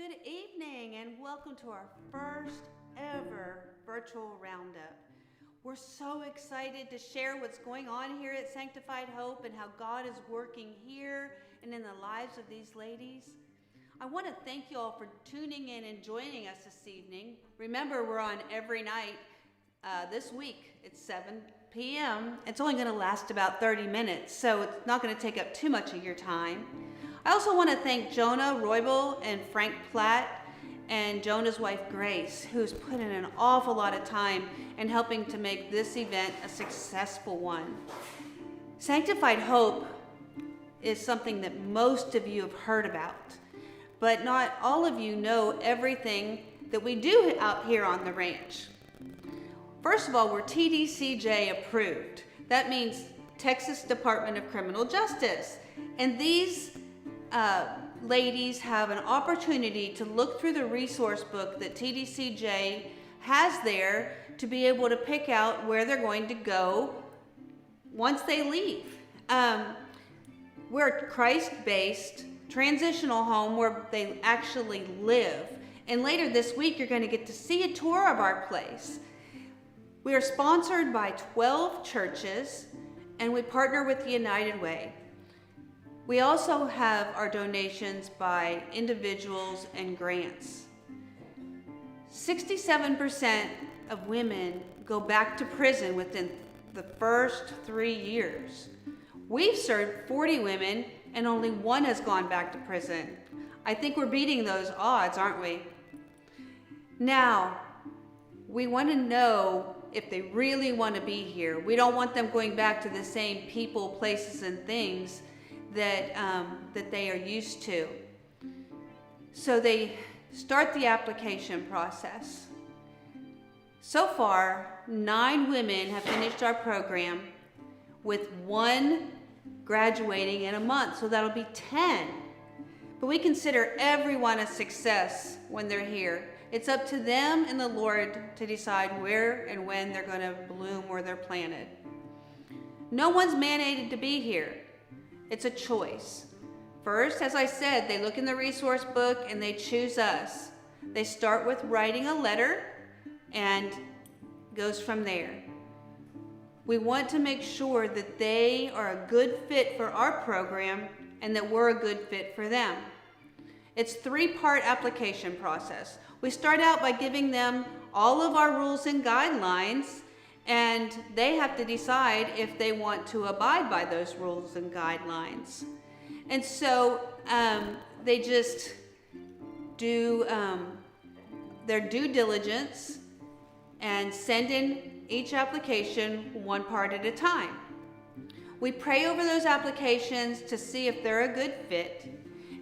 Good evening and welcome to our first ever virtual Roundup. We're so excited to share what's going on here at Sanctified Hope and how God is working here and in the lives of these ladies. I want to thank you all for tuning in and joining us this evening. Remember, we're on every night this week. It's 7 p.m. It's only going to last about 30 minutes, so it's not going to take up too much of your time. I also want to thank Jonah Roybal and Frank Platt and Jonah's wife Grace, who's put in an awful lot of time in helping to make this event a successful one. Sanctified Hope is something that most of you have heard about, but not all of you know everything that we do out here on the ranch. First of all, we're TDCJ approved. That means Texas Department of Criminal Justice. And these ladies have an opportunity to look through the resource book that TDCJ has there to be able to pick out where they're going to go once they leave. We're a Christ-based transitional home where they actually live. And later this week, you're going to get to see a tour of our place. We are sponsored by 12 churches, and we partner with the United Way. We also have our donations by individuals and grants. 67% of women go back to prison within the first 3 years. We've served 40 women and only one has gone back to prison. I think we're beating those odds, aren't we? Now, we want to know if they really want to be here. We don't want them going back to the same people, places, and things that they are used to. So they start the application process. So far, 9 women have finished our program, with 1 graduating in a month, so that'll be 10. But we consider everyone a success when they're here. It's up to them and the Lord to decide where and when they're going to bloom where they're planted. No one's mandated to be here. It's a choice. First, as I said, they look in the resource book and they choose us. They start with writing a letter and goes from there. We want to make sure that they are a good fit for our program and that we're a good fit for them. It's a 3-part application process. We start out by giving them all of our rules and guidelines, and they have to decide if they want to abide by those rules and guidelines. And so they just do their due diligence and send in each application 1 part at a time. We pray over those applications to see if they're a good fit.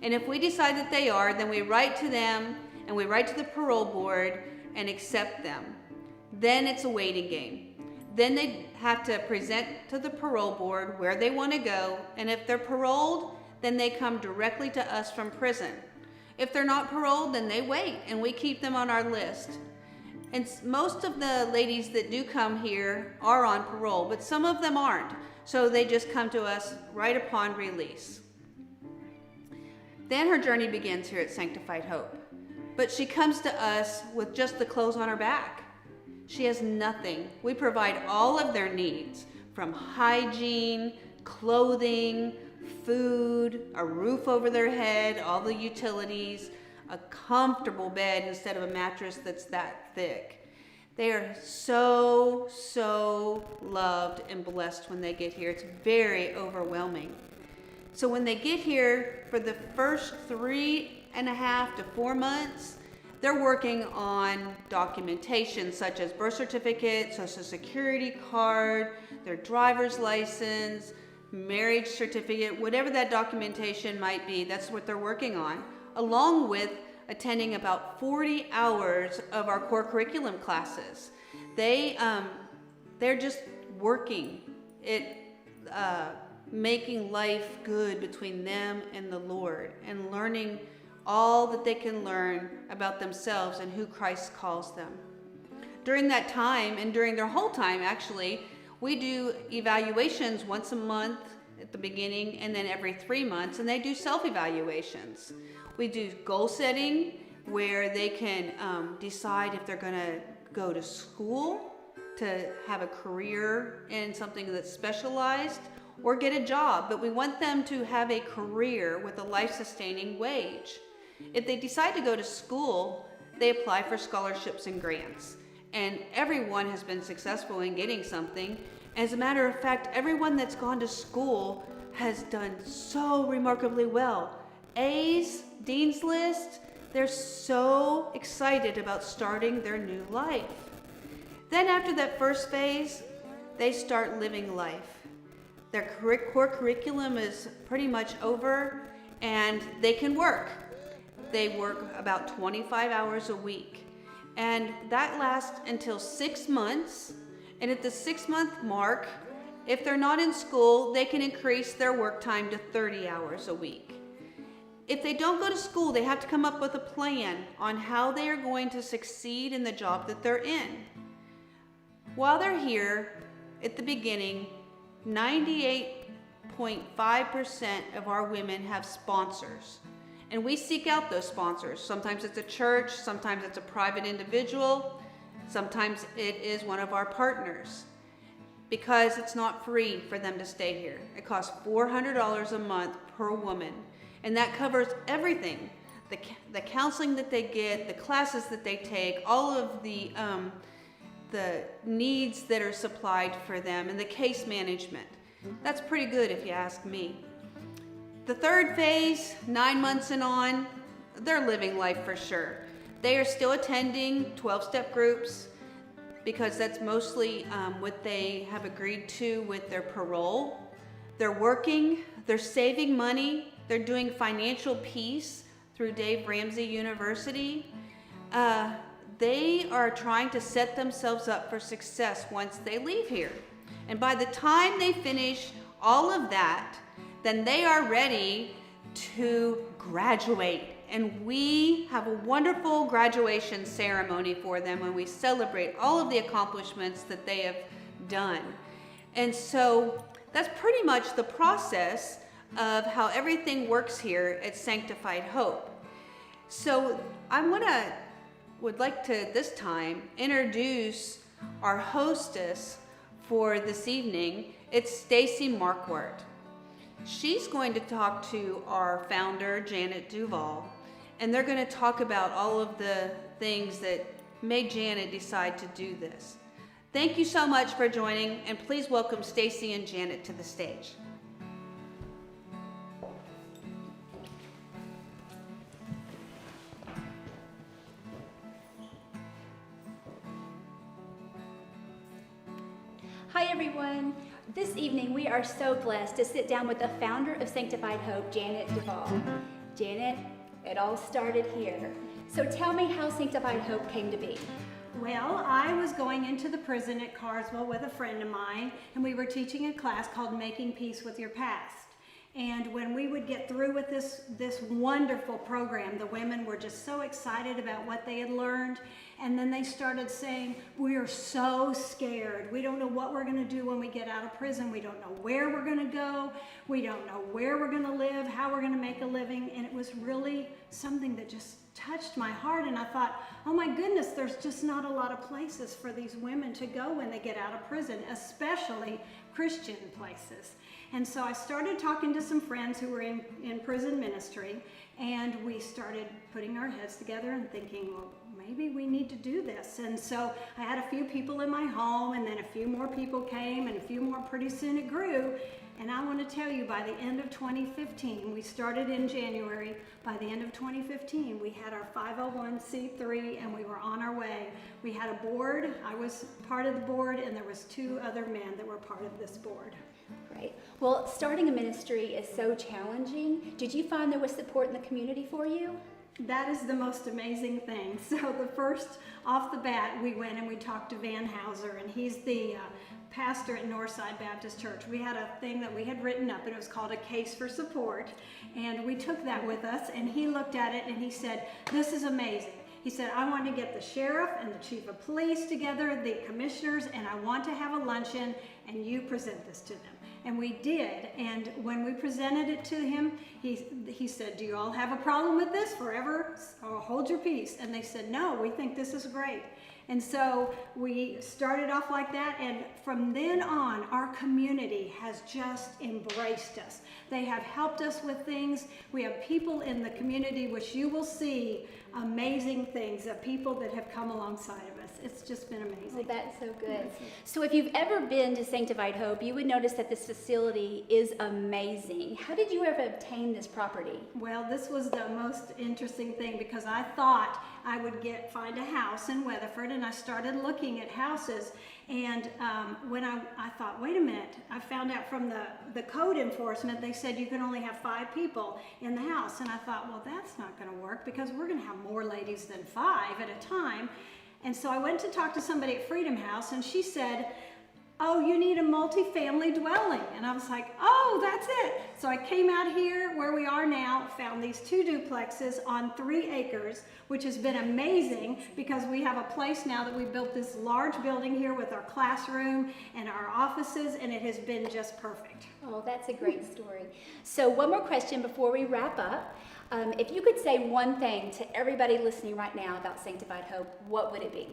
And if we decide that they are, then we write to them and we write to the parole board and accept them. Then it's a waiting game. Then they have to present to the parole board where they want to go, and if they're paroled, then they come directly to us from prison. If they're not paroled, then they wait, and we keep them on our list. And most of the ladies that do come here are on parole, but some of them aren't, so they just come to us right upon release. Then her journey begins here at Sanctified Hope, but she comes to us with just the clothes on her back. She has nothing. We provide all of their needs, from hygiene, clothing, food, a roof over their head, all the utilities, a comfortable bed instead of a mattress that's that thick. They are so loved and blessed when they get here. It's very overwhelming. So when they get here for the first 3.5 to 4 months, they're working on documentation such as birth certificate, social security card, their driver's license, marriage certificate, whatever that documentation might be, that's what they're working on, along with attending about 40 hours of our core curriculum classes. They're just working it, making life good between them and the Lord, and learning all that they can learn about themselves and who Christ calls them. During that time, and during their whole time actually, we do evaluations once a month at the beginning and then every 3 months, and they do self-evaluations. We do goal setting, where they can decide if they're going to go to school to have a career in something that's specialized or get a job. But we want them to have a career with a life-sustaining wage. If they decide to go to school, they apply for scholarships and grants. And everyone has been successful in getting something. As a matter of fact, everyone that's gone to school has done so remarkably well. A's, Dean's List, they're so excited about starting their new life. Then after that first phase, they start living life. Their core curriculum is pretty much over and they can work. They work about 25 hours a week. And that lasts until 6 months. And at the 6-month mark, if they're not in school, they can increase their work time to 30 hours a week. If they don't go to school, they have to come up with a plan on how they are going to succeed in the job that they're in. While they're here, at the beginning, 98.5% of our women have sponsors. And we seek out those sponsors. Sometimes it's a church, sometimes it's a private individual, sometimes it is one of our partners. Because it's not free for them to stay here. It costs $400 a month per woman. And that covers everything. The counseling that they get, the classes that they take, all of the needs that are supplied for them, and the case management. That's pretty good if you ask me. The third phase, 9 months and on, they're living life for sure. They are still attending 12-step groups because that's mostly what they have agreed to with their parole. They're working, they're saving money, they're doing financial peace through Dave Ramsey University. They are trying to set themselves up for success once they leave here. And by the time they finish all of that, then they are ready to graduate. And we have a wonderful graduation ceremony for them when we celebrate all of the accomplishments that they have done. And so that's pretty much the process of how everything works here at Sanctified Hope. So would like to this time introduce our hostess for this evening. It's Stacy Marquart. She's going to talk to our founder, Janet Duvall, and they're going to talk about all of the things that made Janet decide to do this. Thank you so much for joining, and please welcome Stacy and Janet to the stage. Hi everyone. This evening we are so blessed to sit down with the founder of Sanctified Hope, Janet Duvall. Janet, it all started here. So tell me how Sanctified Hope came to be. Well, I was going into the prison at Carswell with a friend of mine, and we were teaching a class called Making Peace with Your Past. And when we would get through with this wonderful program, the women were just so excited about what they had learned. And then they started saying, we are so scared. We don't know what we're going to do when we get out of prison. We don't know where we're going to go. We don't know where we're going to live, how we're going to make a living. And it was really something that just touched my heart. And I thought, oh my goodness, there's just not a lot of places for these women to go when they get out of prison, especially Christian places. And so I started talking to some friends who were in prison ministry, and we started putting our heads together and thinking, well, maybe we need to do this. And so I had a few people in my home, and then a few more people came, and a few more. Pretty soon it grew. And I want to tell you, by the end of 2015, we started in January. By the end of 2015, we had our 501c3, and we were on our way. We had a board. I was part of the board, and there was 2 other men that were part of this board. Right. Well, starting a ministry is so challenging. Did you find there was support in the community for you? That is the most amazing thing. So the first, off the bat, we went and we talked to Van Hauser, and he's the pastor at Northside Baptist Church. We had a thing that we had written up, and it was called A Case for Support, and we took that with us, and he looked at it and he said, this is amazing. He said, I want to get the sheriff and the chief of police together, the commissioners, and I want to have a luncheon, and you present this to them. And we did, and when we presented it to him, he said, do you all have a problem with this? Forever, or hold your peace. And they said, no, we think this is great. And so we started off like that, and from then on, our community has just embraced us. They have helped us with things. We have people in the community which you will see amazing things of people that have come alongside of us. It's just been amazing. Well, that's so good. So if you've ever been to Sanctified Hope, you would notice that this facility is amazing. How did you ever obtain this property? Well, this was the most interesting thing because I thought I would find a house in Weatherford, and I started looking at houses. And when I thought, wait a minute, I found out from the code enforcement, they said you can only have 5 people in the house. And I thought, well, that's not going to work because we're going to have more ladies than 5 at a time. And so I went to talk to somebody at Freedom House, and she said, oh, you need a multi-family dwelling. And I was like, oh, that's it. So I came out here where we are now, found these 2 duplexes on 3 acres, which has been amazing because we have a place now that we built this large building here with our classroom and our offices, and it has been just perfect. Oh, that's a great story. So one more question before we wrap up. If you could say one thing to everybody listening right now about Sanctified Hope, what would it be?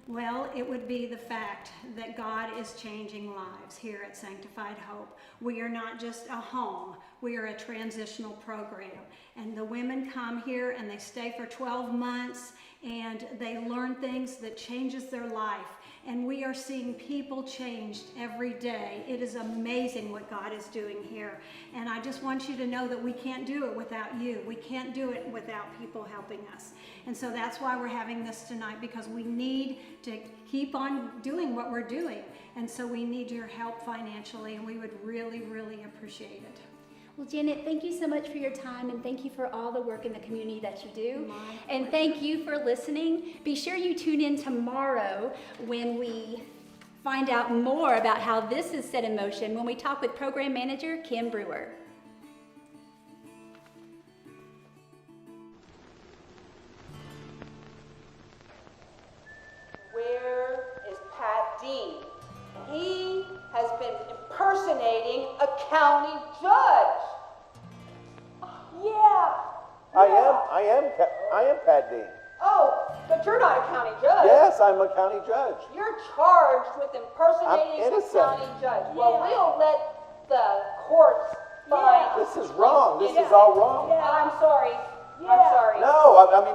Well, it would be the fact that God is changing lives here at Sanctified Hope. We are not just a home, we are a transitional program. And the women come here and they stay for 12 months and they learn things that changes their life. And we are seeing people changed every day. It is amazing what God is doing here. And I just want you to know that we can't do it without you. We can't do it without people helping us. And so that's why we're having this tonight, because we need to keep on doing what we're doing. And so we need your help financially, and we would really, really appreciate it. Well, Janet, thank you so much for your time, and thank you for all the work in the community that you do. And thank you for listening. Be sure you tune in tomorrow when we find out more about how this is set in motion when we talk with Program Manager Kim Brewer. Where is Pat Dean? He has been impersonating a county judge. I am Pat Dean. Oh, but you're not a county judge. Yes, I'm a county judge. You're charged with impersonating I'm a innocent. county judge. Well, we'll let the courts find. This is wrong. This is all wrong. I'm sorry. I'm sorry. No, I'm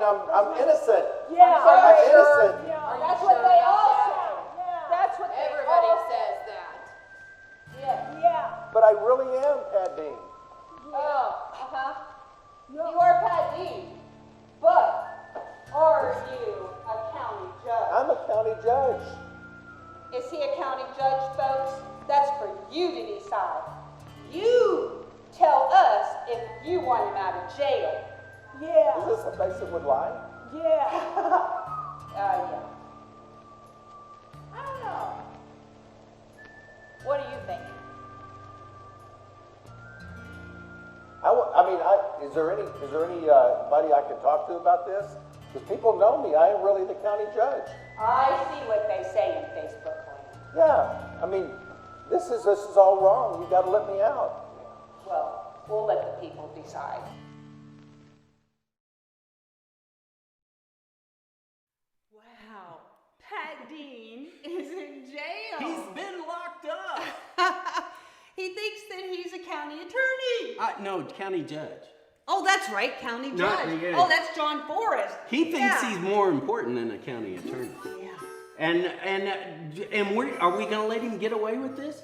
innocent. I'm sorry. I'm innocent. That's what they all say. That's what Everybody all says that. But I really am Pat Dean. You are Pat Dean, but are you a county judge? I'm a county judge. Is he a county judge, folks? That's for you to decide. You tell us if you want him out of jail. Is this a place that would lie? Yeah. I don't know. What do you think? Is there anybody I can talk to about this? Because people know me. I am really the county judge. I see what they say in Facebook land. Yeah. This is all wrong. You got to let me out. Well, we'll let the people decide. Wow, Pat Dean is in jail. He's been locked up. He thinks that he's a county attorney. No, county judge. Oh, that's right, county Not judge. really. Oh, that's John Forrest. He thinks Yeah. he's more important than a county attorney. Yeah. And are we going to let him get away with this?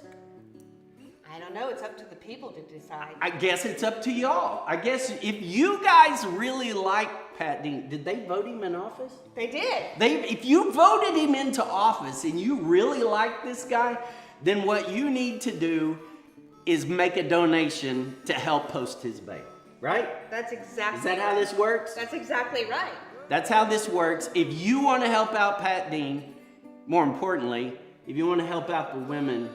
I don't know. It's up to the people to decide. I guess it's up to y'all. I guess if you guys really like Pat Dean, did they vote him in office? They did. If you voted him into office and you really like this guy, then what you need to do is make a donation to help post his bail, right? That's exactly. Is that how this works? That's exactly right. That's how this works. If you want to help out Pat Dean, more importantly, if you want to help out the women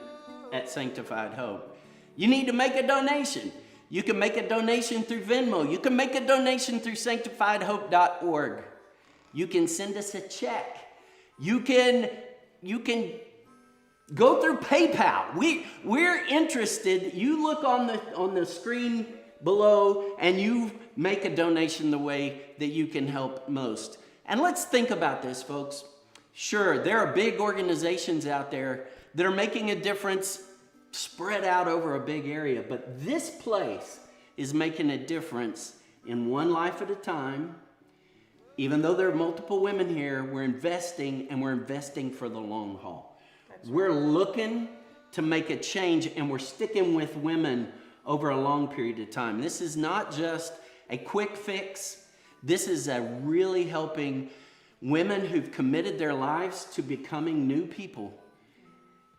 at Sanctified Hope, you need to make a donation. You can make a donation through Venmo. You can make a donation through sanctifiedhope.org. You can send us a check. You can go through PayPal. We're interested. You look on the screen below and you make a donation the way that you can help most. And let's think about this, folks. Sure, there are big organizations out there that are making a difference spread out over a big area, but this place is making a difference in one life at a time. Even though there are multiple women here, we're investing, and we're investing for the long haul. We're looking to make a change, and we're sticking with women over a long period of time. This is not just a quick fix. This is a really helping women who've committed their lives to becoming new people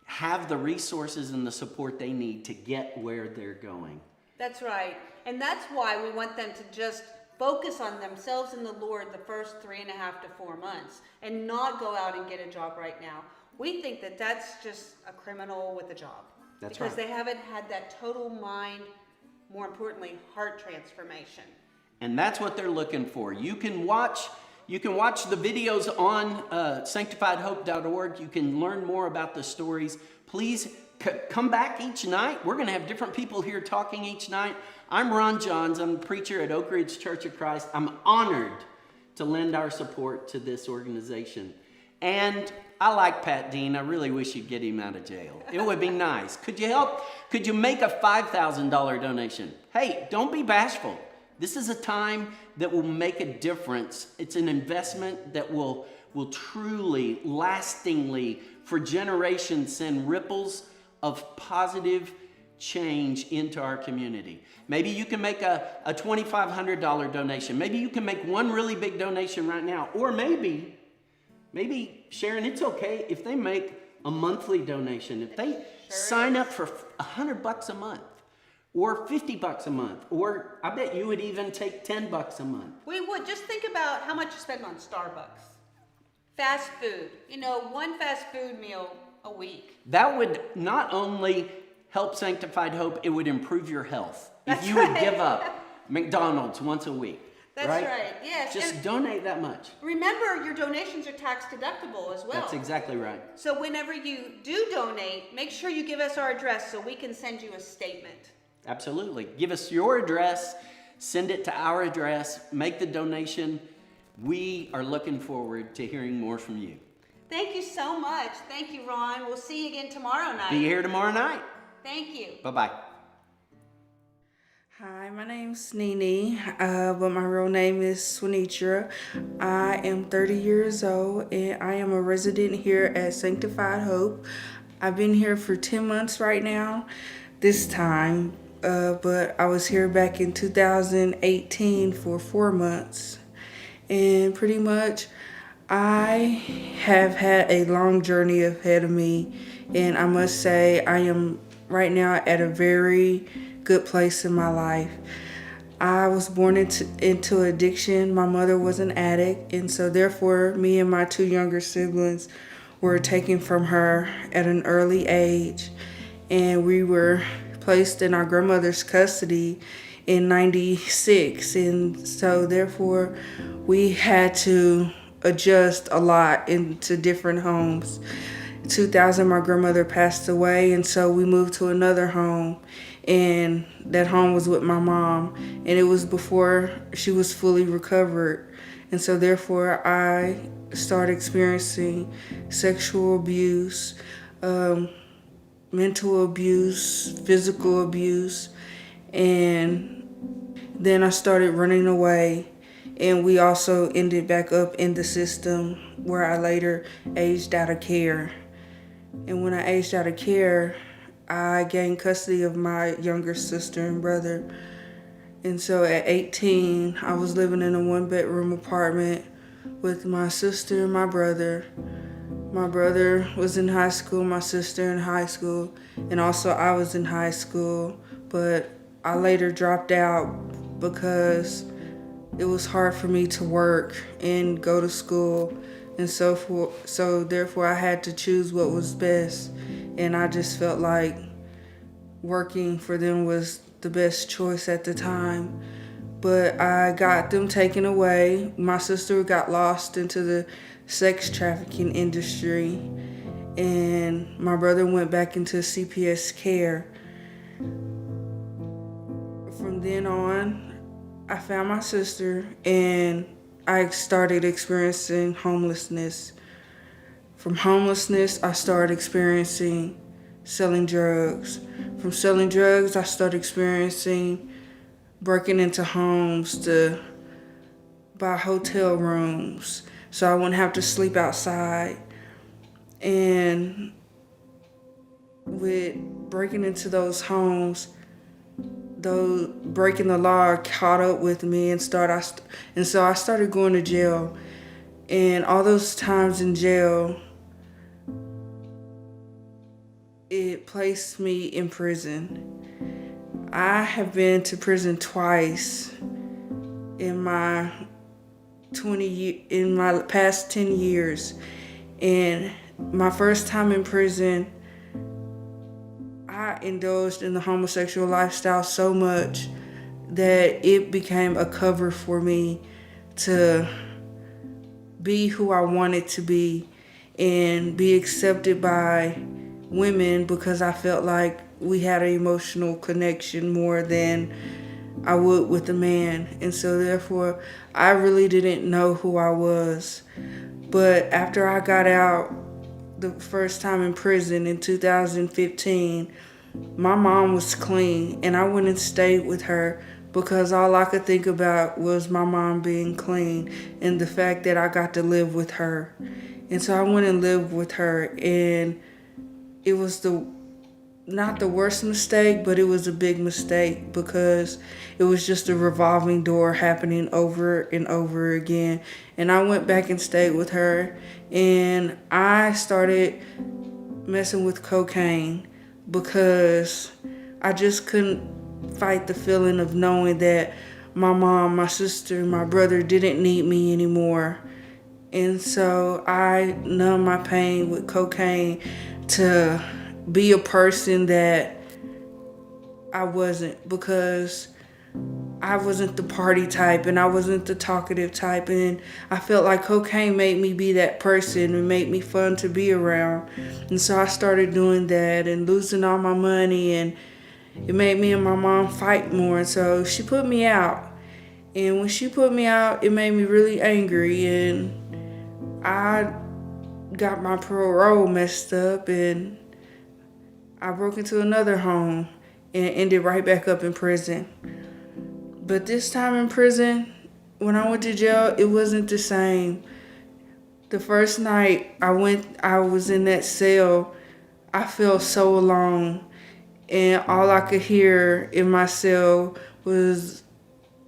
have the resources and the support they need to get where they're going. That's right. And that's why we want them to just focus on themselves and the Lord the first 3.5 to 4 months and not go out and get a job right now. We think that that's just a criminal with a job. That's because right. they haven't had that total mind, more importantly, heart transformation. And that's what they're looking for. You can watch the videos on sanctifiedhope.org. You can learn more about the stories. Please come back each night. We're going to have different people here talking each night. I'm Ron Johns. I'm the preacher at Oak Ridge Church of Christ. I'm honored to lend our support to this organization. And I like Pat Dean. I really wish you'd get him out of jail. It would be nice. Could you help? Could you make a $5,000 donation? Hey, don't be bashful. This is a time that will make a difference. It's an investment that will truly, lastingly, for generations, send ripples of positive change into our community. Maybe you can make a $2,500 donation. Maybe you can make one really big donation right now. Or maybe, Sharon, it's okay if they make a monthly donation. If they sign up for $100 a month or $50 a month, or I bet you would even take $10 a month. We would. Just think about how much you spend on Starbucks. Fast food. One fast food meal a week. That would not only help Sanctified Hope, it would improve your health. That's if you would right. give up McDonald's once a week. That's right. Yes. Just and donate that much. remember, your donations are tax deductible as well. That's exactly right. So whenever you do donate, make sure you give us our address so we can send you a statement. Absolutely. Give us your address, send it to our address, make the donation. We are looking forward to hearing more from you. Thank you so much. Thank you, Ron. We'll see you again tomorrow night. Be here tomorrow night. Thank you. Bye-bye. Hi, my name's Nene, but my real name is Swanitra. I am 30 years old, and I am a resident here at Sanctified Hope. I've been here for 10 months right now, this time, but I was here back in 2018 for 4 months. And pretty much, I have had a long journey ahead of me, and I must say I am right now at a very good place in my life. I was born into addiction. My mother was an addict, and so therefore me and my 2 younger siblings were taken from her at an early age, and we were placed in our grandmother's custody in 96, and so therefore we had to adjust a lot into different homes. 2000, my grandmother passed away, and so we moved to another home, and that home was with my mom, and it was before she was fully recovered. And so therefore I started experiencing sexual abuse, mental abuse, physical abuse, and then I started running away, and we also ended back up in the system where I later aged out of care. And when I aged out of care, I gained custody of my younger sister and brother. And so at 18, I was living in a 1-bedroom apartment with my sister and my brother. My brother was in high school, my sister in high school, and also I was in high school, but I later dropped out because it was hard for me to work and go to school, and so therefore I had to choose what was best, and I just felt like working for them was the best choice at the time. but I got them taken away. My sister got lost into the sex trafficking industry, and my brother went back into CPS care. From then on, I found my sister and I started experiencing homelessness. From homelessness, I started experiencing selling drugs. From selling drugs, I started experiencing breaking into homes to buy hotel rooms so I wouldn't have to sleep outside. And with breaking into those homes, though breaking the law caught up with me and so I started going to jail. And all those times in jail, it placed me in prison. I have been to prison twice in my past 10 years. And my first time in prison, I indulged in the homosexual lifestyle so much that it became a cover for me to be who I wanted to be and be accepted by women, because I felt like we had an emotional connection more than I would with a man. And so therefore, I really didn't know who I was. But after I got out the first time in prison in 2015, my mom was clean, and I went and stayed with her because all I could think about was my mom being clean and the fact that I got to live with her. And so I went and lived with her, and it was not the worst mistake, but it was a big mistake because it was just a revolving door happening over and over again. And I went back and stayed with her, and I started messing with cocaine because I just couldn't fight the feeling of knowing that my mom, my sister, my brother didn't need me anymore. And so I numbed my pain with cocaine to be a person that I wasn't, because I wasn't the party type and I wasn't the talkative type, and I felt like cocaine made me be that person and made me fun to be around. And so I started doing that and losing all my money, and it made me and my mom fight more. And so she put me out, and when she put me out, it made me really angry, and I got my parole messed up, and I broke into another home and ended right back up in prison. But this time in prison, when I went to jail, it wasn't the same. The first night I was in that cell, I felt so alone. And all I could hear in my cell was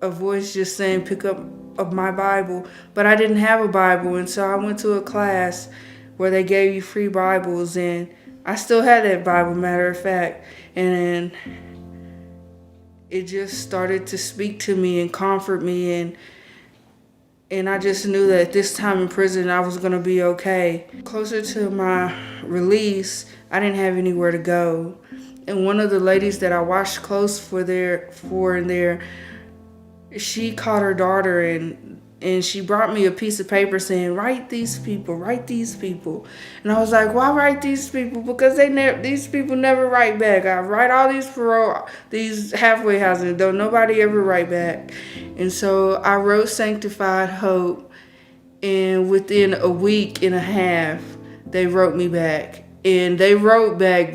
a voice just saying, pick up my Bible. But I didn't have a Bible, and so I went to a class where they gave you free Bibles, and I still had that Bible, matter of fact. And it just started to speak to me and comfort me, and I just knew that this time in prison I was going to be okay. Closer to my release, I didn't have anywhere to go. And one of the ladies that I washed clothes for in there, she called her daughter, and she brought me a piece of paper saying, write these people. And I was like, why write these people? Because these people never write back. I write all these halfway houses, don't nobody ever write back. And so I wrote Sanctified Hope, and within a week and a half, they wrote me back. And they wrote back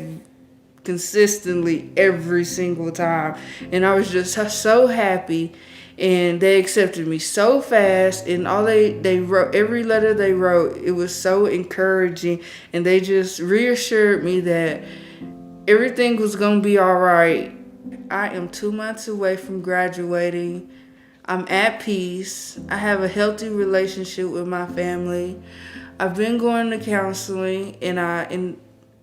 consistently every single time. And I was just so happy. And they accepted me so fast, and all they wrote, every letter they wrote, it was so encouraging, and they just reassured me that everything was gonna be all right. I am 2 months away from graduating. I'm at peace. I have a healthy relationship with my family. I've been going to counseling, and I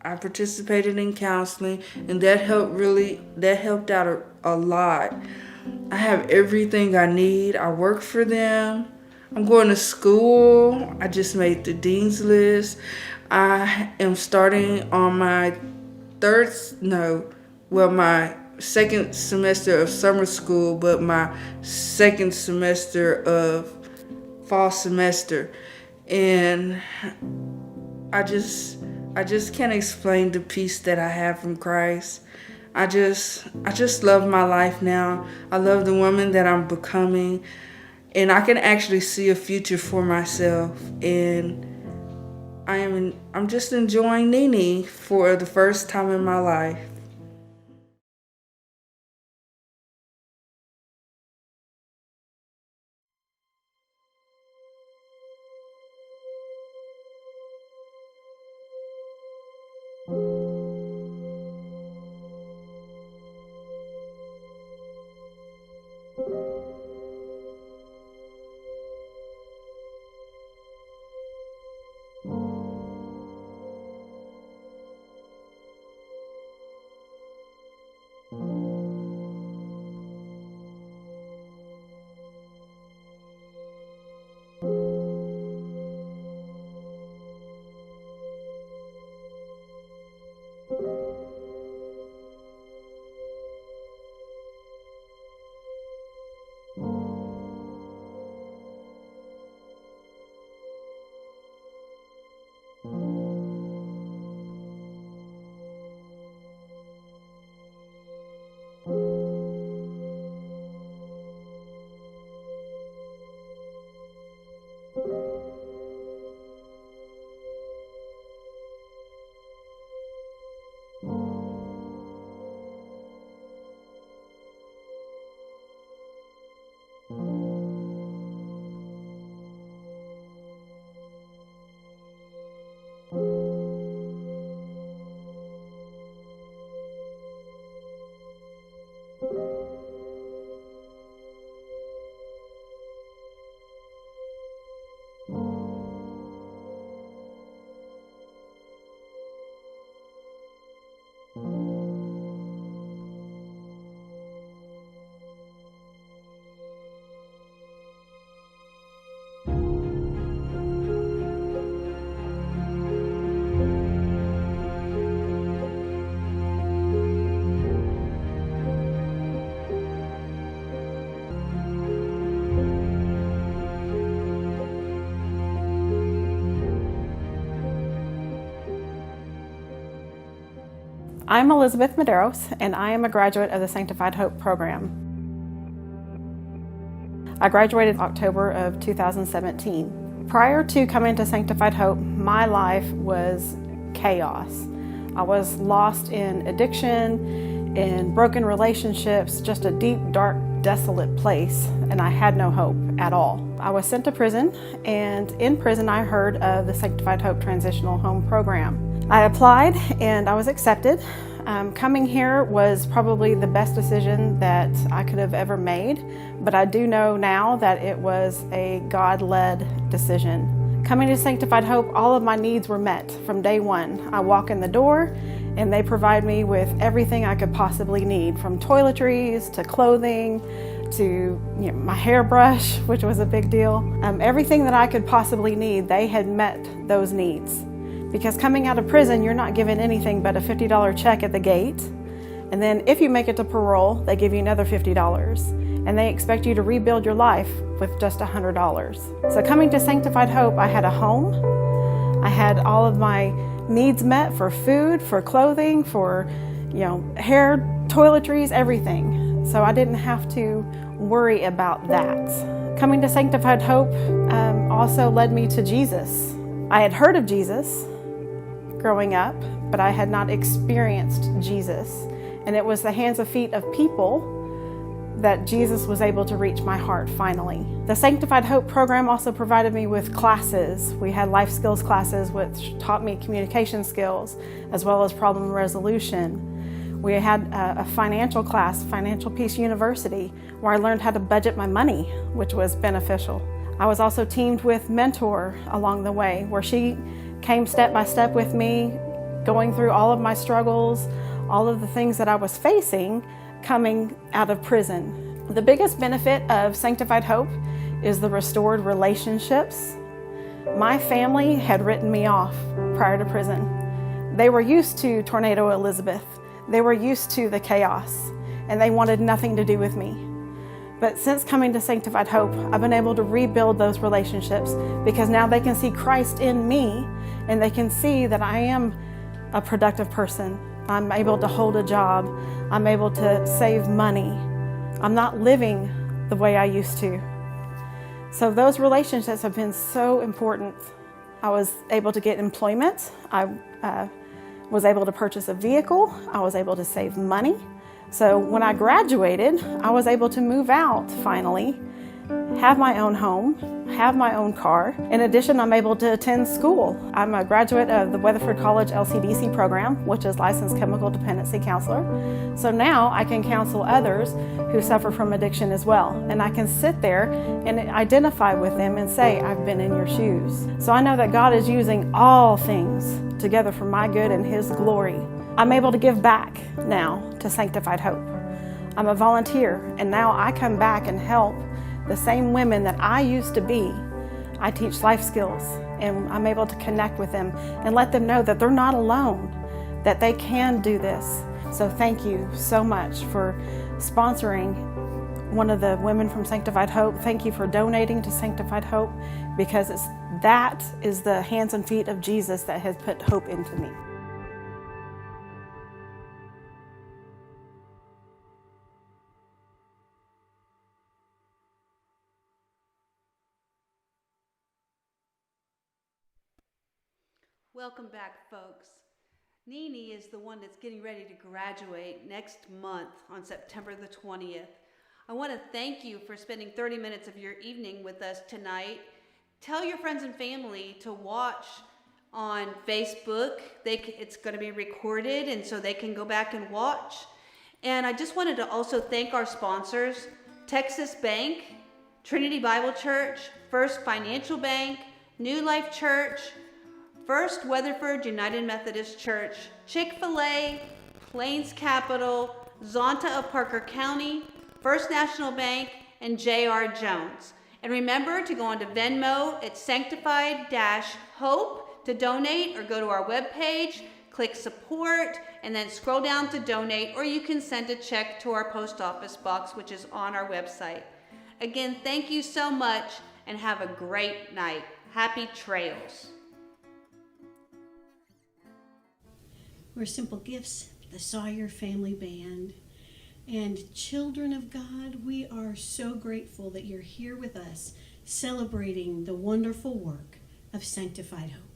participated in counseling, and that helped out a lot. I have everything I need. I work for them. I'm going to school. I just made the dean's list. I am starting on my second semester of summer school, but my second semester of fall semester. And I just can't explain the peace that I have from Christ. I just love my life now. I love the woman that I'm becoming, and I can actually see a future for myself. And I'm just enjoying Nene for the first time in my life. I'm Elizabeth Medeiros, and I am a graduate of the Sanctified Hope program. I graduated October of 2017. Prior to coming to Sanctified Hope, my life was chaos. I was lost in addiction, in broken relationships, just a deep, dark, desolate place, and I had no hope at all. I was sent to prison, and in prison I heard of the Sanctified Hope Transitional Home Program. I applied and I was accepted. Coming here was probably the best decision that I could have ever made, but I do know now that it was a God-led decision. Coming to Sanctified Hope, all of my needs were met from day one. I walk in the door and they provide me with everything I could possibly need, from toiletries to clothing to my hairbrush, which was a big deal. Everything that I could possibly need, they had met those needs. Because coming out of prison, you're not given anything but a $50 check at the gate. And then if you make it to parole, they give you another $50. And they expect you to rebuild your life with just $100. So coming to Sanctified Hope, I had a home. I had all of my needs met for food, for clothing, for hair, toiletries, everything. So I didn't have to worry about that. Coming to Sanctified Hope also led me to Jesus. I had heard of Jesus growing up, but I had not experienced Jesus. And it was the hands and feet of people that Jesus was able to reach my heart finally. The Sanctified Hope program also provided me with classes. We had life skills classes which taught me communication skills as well as problem resolution. We had a financial class, Financial Peace University, where I learned how to budget my money, which was beneficial. I was also teamed with Mentor along the way, where she came step by step with me, going through all of my struggles, all of the things that I was facing coming out of prison. The biggest benefit of Sanctified Hope is the restored relationships. My family had written me off prior to prison. They were used to Tornado Elizabeth. They were used to the chaos. and they wanted nothing to do with me. But since coming to Sanctified Hope, I've been able to rebuild those relationships because now they can see Christ in me, and they can see that I am a productive person. I'm able to hold a job. I'm able to save money. I'm not living the way I used to. So those relationships have been so important. I was able to get employment. I was able to purchase a vehicle. I was able to save money. So when I graduated, I was able to move out finally, have my own home, have my own car. In addition, I'm able to attend school. I'm a graduate of the Weatherford College LCDC program, which is Licensed Chemical Dependency Counselor. So now I can counsel others who suffer from addiction as well. And I can sit there and identify with them and say, I've been in your shoes. So I know that God is using all things together for my good and His glory. I'm able to give back now to Sanctified Hope. I'm a volunteer, and now I come back and help the same women that I used to be. I teach life skills, and I'm able to connect with them and let them know that they're not alone, that they can do this. So thank you so much for sponsoring one of the women from Sanctified Hope. Thank you for donating to Sanctified Hope, because that is the hands and feet of Jesus that has put hope into me. Welcome back, folks. Nene is the one that's getting ready to graduate next month on September the 20th. I want to thank you for spending 30 minutes of your evening with us tonight. Tell your friends and family to watch on Facebook. It's going to be recorded, and so they can go back and watch. And I just wanted to also thank our sponsors, Texas Bank, Trinity Bible Church, First Financial Bank, New Life Church, First Weatherford United Methodist Church, Chick-fil-A, Plains Capital, Zonta of Parker County, First National Bank, and J.R. Jones. And remember to go onto Venmo at Sanctified-Hope to donate, or go to our webpage, click support, and then scroll down to donate, or you can send a check to our post office box, which is on our website. Again, thank you so much, and have a great night. Happy trails. We're Simple Gifts, the Sawyer Family Band. And children of God, we are so grateful that you're here with us celebrating the wonderful work of Sanctified Hope.